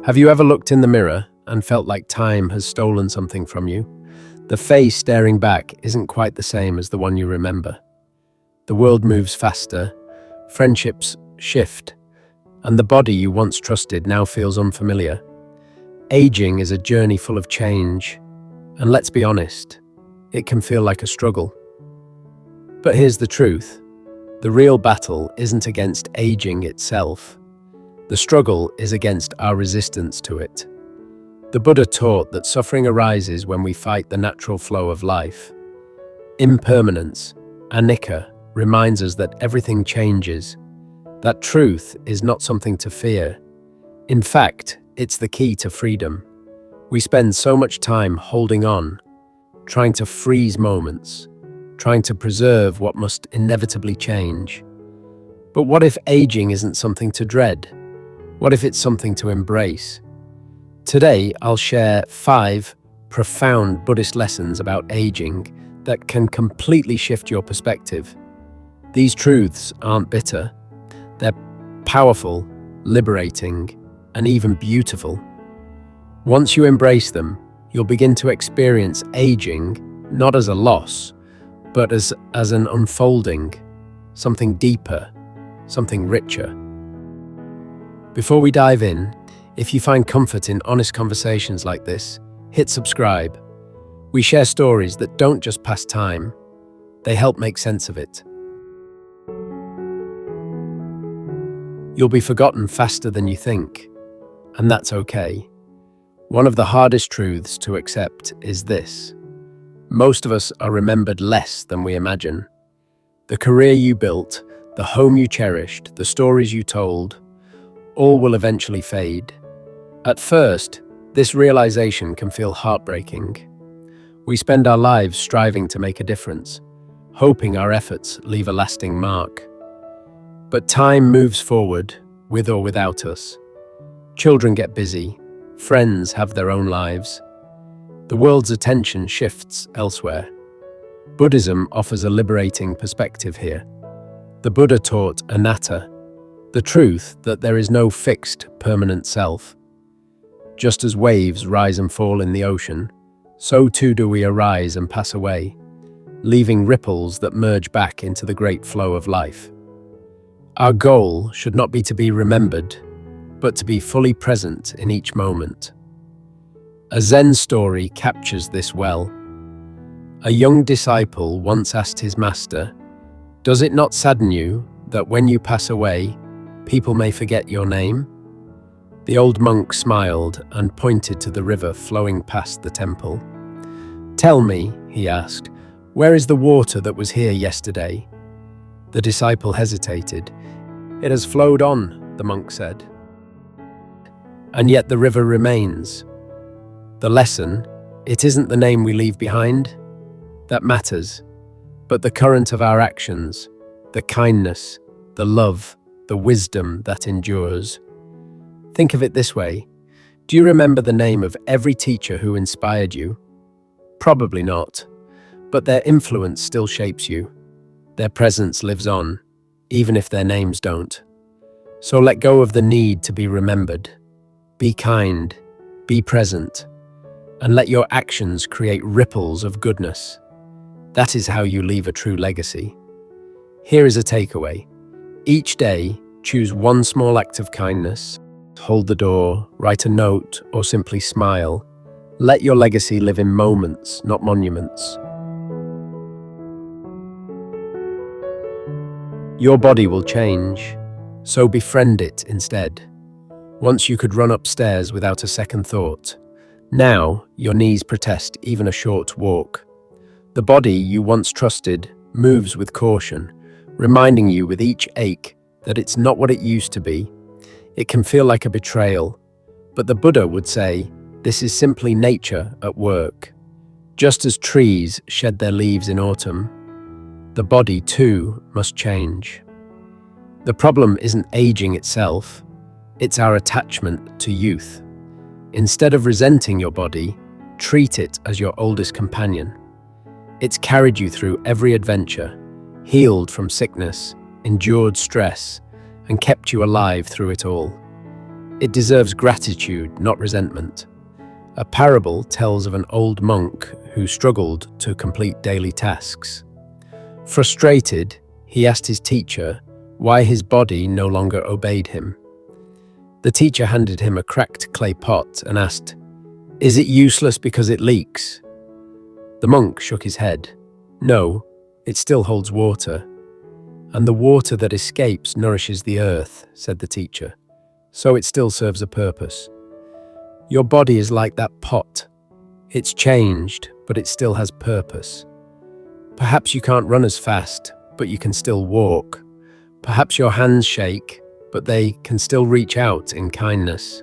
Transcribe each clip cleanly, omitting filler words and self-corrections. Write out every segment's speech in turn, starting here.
Have you ever looked in the mirror and felt like time has stolen something from you? The face staring back isn't quite the same as the one you remember. The world moves faster, friendships shift, and the body you once trusted now feels unfamiliar. Aging is a journey full of change, and let's be honest, it can feel like a struggle. But here's the truth. The real battle isn't against aging itself. The struggle is against our resistance to it. The Buddha taught that suffering arises when we fight the natural flow of life. Impermanence, anicca, reminds us that everything changes. That truth is not something to fear. In fact, it's the key to freedom. We spend so much time holding on, trying to freeze moments, trying to preserve what must inevitably change. But what if aging isn't something to dread? What if it's something to embrace? Today, I'll share 5 profound Buddhist lessons about aging that can completely shift your perspective. These truths aren't bitter. They're powerful, liberating, and even beautiful. Once you embrace them, you'll begin to experience aging not as a loss, but as an unfolding, something deeper, something richer. Before we dive in, if you find comfort in honest conversations like this, hit subscribe. We share stories that don't just pass time, they help make sense of it. You'll be forgotten faster than you think, and that's okay. One of the hardest truths to accept is this. Most of us are remembered less than we imagine. The career you built, the home you cherished, the stories you told, all will eventually fade. At first, this realization can feel heartbreaking. We spend our lives striving to make a difference, hoping our efforts leave a lasting mark. But time moves forward, with or without us. Children get busy, friends have their own lives. The world's attention shifts elsewhere. Buddhism offers a liberating perspective here. The Buddha taught anatta, the truth that there is no fixed, permanent self. Just as waves rise and fall in the ocean, so too do we arise and pass away, leaving ripples that merge back into the great flow of life. Our goal should not be to be remembered, but to be fully present in each moment. A Zen story captures this well. A young disciple once asked his master, "Does it not sadden you that when you pass away, people may forget your name?" The old monk smiled and pointed to the river flowing past the temple. "Tell me," he asked, "where is the water that was here yesterday?" The disciple hesitated. "It has flowed on," the monk said. "And yet the river remains." The lesson, it isn't the name we leave behind that matters, but the current of our actions, the kindness, the love, the wisdom that endures. Think of it this way. Do you remember the name of every teacher who inspired you? Probably not, but their influence still shapes you. Their presence lives on, even if their names don't. So let go of the need to be remembered. Be kind, be present, and let your actions create ripples of goodness. That is how you leave a true legacy. Here is a takeaway. Each day, choose one small act of kindness. Hold the door, write a note, or simply smile. Let your legacy live in moments, not monuments. Your body will change, so befriend it instead. Once you could run upstairs without a second thought. Now, your knees protest even a short walk. The body you once trusted moves with caution, reminding you with each ache that it's not what it used to be. It can feel like a betrayal, but the Buddha would say, this is simply nature at work. Just as trees shed their leaves in autumn, the body too must change. The problem isn't aging itself, it's our attachment to youth. Instead of resenting your body, treat it as your oldest companion. It's carried you through every adventure, healed from sickness, endured stress, and kept you alive through it all. It deserves gratitude, not resentment. A parable tells of an old monk who struggled to complete daily tasks. Frustrated, he asked his teacher why his body no longer obeyed him. The teacher handed him a cracked clay pot and asked, "Is it useless because it leaks?" The monk shook his head. "No, it still holds water. And the water that escapes nourishes the earth," said the teacher. "So it still serves a purpose. Your body is like that pot. It's changed, but it still has purpose. Perhaps you can't run as fast, but you can still walk. Perhaps your hands shake, but they can still reach out in kindness.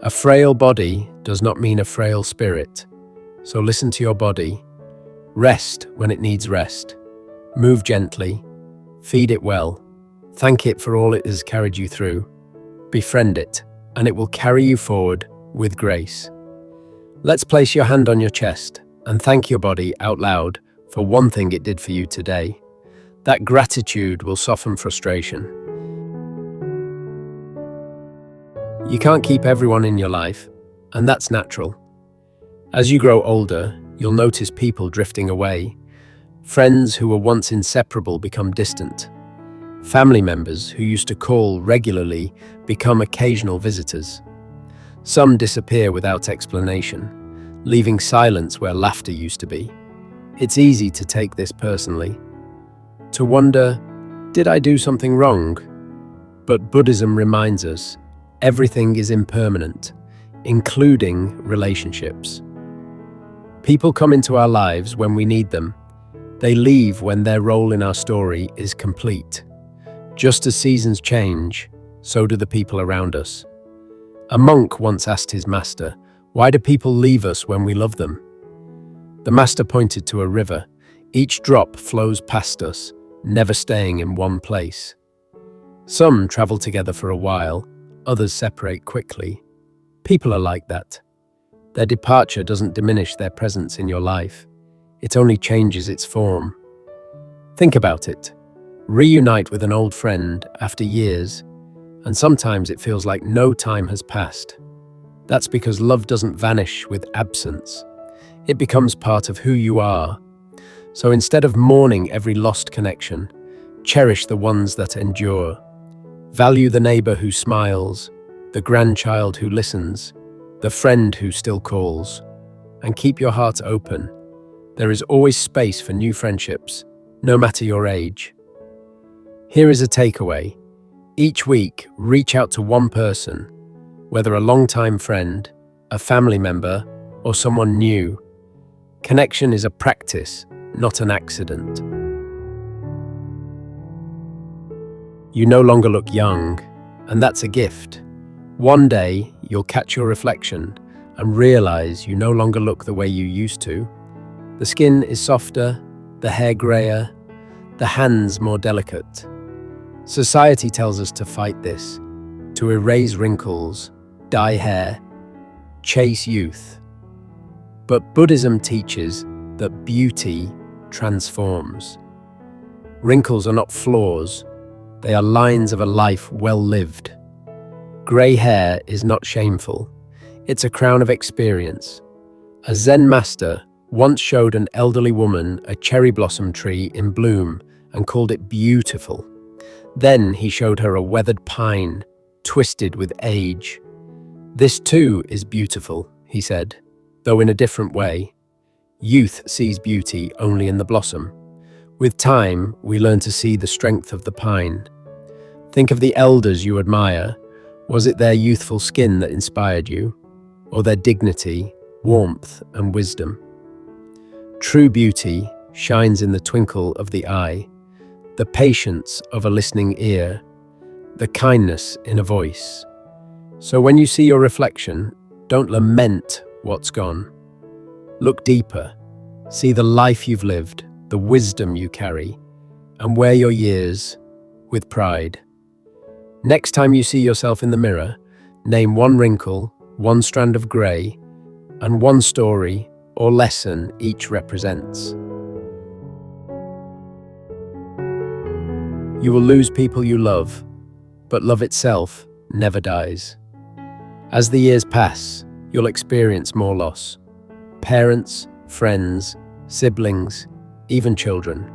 A frail body does not mean a frail spirit. So listen to your body. Rest when it needs rest. Move gently. Feed it well. Thank it for all it has carried you through. Befriend it, and it will carry you forward with grace. Let's place your hand on your chest and thank your body out loud for one thing it did for you today. That gratitude will soften frustration. You can't keep everyone in your life, and that's natural. As you grow older, you'll notice people drifting away. Friends who were once inseparable become distant. Family members who used to call regularly become occasional visitors. Some disappear without explanation, leaving silence where laughter used to be. It's easy to take this personally, to wonder, did I do something wrong? But Buddhism reminds us, everything is impermanent, including relationships. People come into our lives when we need them. They leave when their role in our story is complete. Just as seasons change, so do the people around us. A monk once asked his master, "Why do people leave us when we love them?" The master pointed to a river. Each drop flows past us, never staying in one place. Some travel together for a while, others separate quickly. People are like that. Their departure doesn't diminish their presence in your life. It only changes its form. Think about it. Reunite with an old friend after years, and sometimes it feels like no time has passed. That's because love doesn't vanish with absence. It becomes part of who you are. So instead of mourning every lost connection, cherish the ones that endure. Value the neighbor who smiles, the grandchild who listens, the friend who still calls. And keep your heart open. There is always space for new friendships, no matter your age. Here is a takeaway. Each week, reach out to one person, whether a longtime friend, a family member, or someone new. Connection is a practice, not an accident. You no longer look young, and that's a gift. One day, you'll catch your reflection and realize you no longer look the way you used to. The skin is softer, the hair grayer, the hands more delicate. Society tells us to fight this, to erase wrinkles, dye hair, chase youth. But Buddhism teaches that beauty transforms. Wrinkles are not flaws, they are lines of a life well lived. Grey hair is not shameful, it's a crown of experience. A Zen master once showed an elderly woman a cherry blossom tree in bloom and called it beautiful. Then he showed her a weathered pine, twisted with age. "This too is beautiful," he said, though in a different way. Youth sees beauty only in the blossom. With time, we learn to see the strength of the pine. Think of the elders you admire. Was it their youthful skin that inspired you, or their dignity, warmth, and wisdom? True beauty shines in the twinkle of the eye, the patience of a listening ear, the kindness in a voice. So when you see your reflection, don't lament what's gone. Look deeper. See the life you've lived, the wisdom you carry, and wear your years with pride. Next time you see yourself in the mirror, name one wrinkle, one strand of grey, and one story or lesson each represents. You will lose people you love, but love itself never dies. As the years pass, you'll experience more loss. Parents, friends, siblings, even children.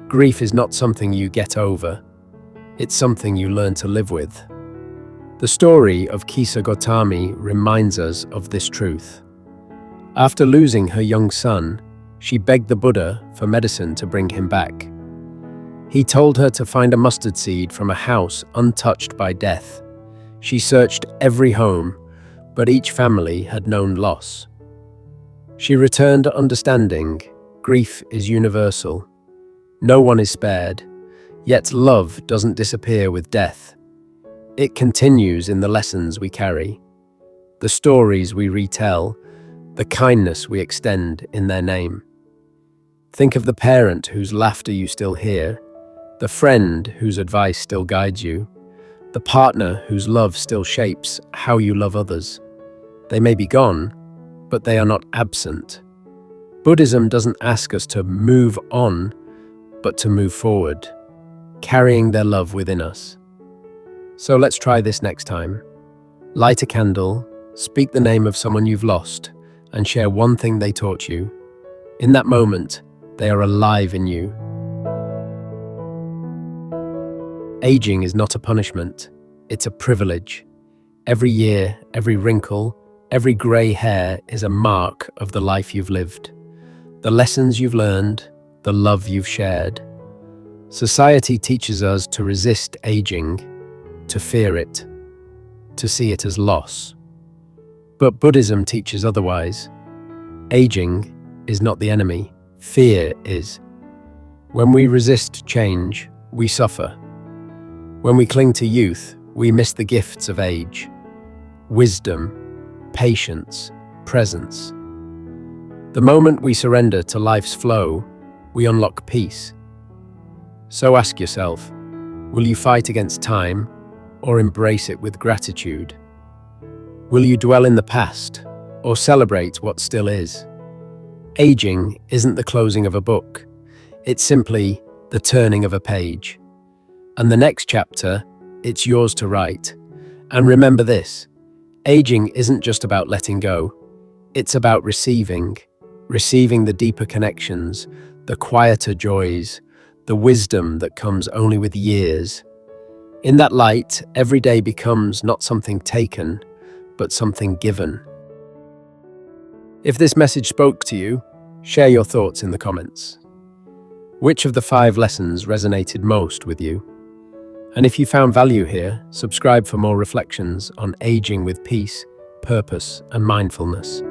Grief is not something you get over. It's something you learn to live with. The story of Kisa Gotami reminds us of this truth. After losing her young son, she begged the Buddha for medicine to bring him back. He told her to find a mustard seed from a house untouched by death. She searched every home, but each family had known loss. She returned understanding. Grief is universal. No one is spared, yet love doesn't disappear with death. It continues in the lessons we carry, the stories we retell, the kindness we extend in their name. Think of the parent whose laughter you still hear, the friend whose advice still guides you, the partner whose love still shapes how you love others. They may be gone, but they are not absent. Buddhism doesn't ask us to move on, but to move forward, carrying their love within us. So let's try this next time. Light a candle, speak the name of someone you've lost, and share one thing they taught you. In that moment, they are alive in you. Aging is not a punishment, it's a privilege. Every year, every wrinkle, every grey hair is a mark of the life you've lived, the lessons you've learned, the love you've shared. Society teaches us to resist aging, to fear it, to see it as loss. But Buddhism teaches otherwise. Aging is not the enemy, fear is. When we resist change, we suffer. When we cling to youth, we miss the gifts of age. Wisdom, patience, presence. The moment we surrender to life's flow, we unlock peace. So ask yourself, will you fight against time or embrace it with gratitude? Will you dwell in the past or celebrate what still is? Aging isn't the closing of a book. It's simply the turning of a page. And the next chapter, it's yours to write. And remember this, aging isn't just about letting go. It's about receiving the deeper connections, the quieter joys, the wisdom that comes only with years. In that light, every day becomes not something taken, but something given. If this message spoke to you, share your thoughts in the comments. Which of the 5 lessons resonated most with you? And if you found value here, subscribe for more reflections on aging with peace, purpose, and mindfulness.